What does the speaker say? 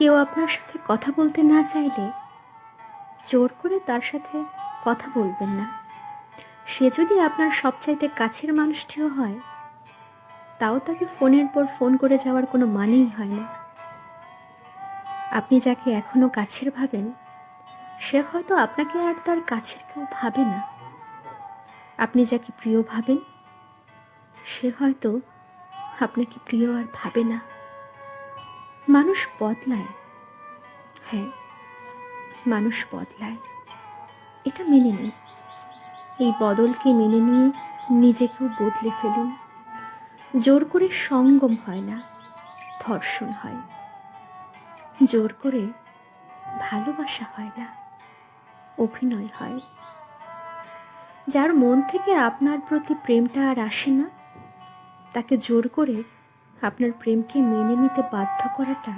কেউ আপনার সাথে কথা বলতে না চাইলে জোর করে তার সাথে কথা বলবেন না। সে যদি আপনার সবচাইতে কাছের মানুষটিও হয়, তাও তাকে ফোনের পর ফোন করে যাওয়ার কোনো মানেই হয় না। আপনি যাকে এখনো কাছের ভাবেন, সে হয়তো আপনাকে আর তার কাছের কেউ ভাবে না। আপনি যাকে প্রিয় ভাবেন, সে হয়তো আপনাকে প্রিয় আর ভাবে না। মানুষ বদলায়, হ্যাঁ, মানুষ বদলায়, এটা মেনে নিন। এই বদলকে মেনে নিয়ে নিজেকেও বদলে ফেলুন। জোর করে সঙ্গম হয় না, ধর্ষণ হয়। জোর করে ভালোবাসা হয় না, অভিনয় হয়। যার মন থেকে আপনার প্রতি প্রেমটা আর আসে না, তাকে জোর করে আপনার প্রেমকে মেনে নিতে বাধ্য করাটা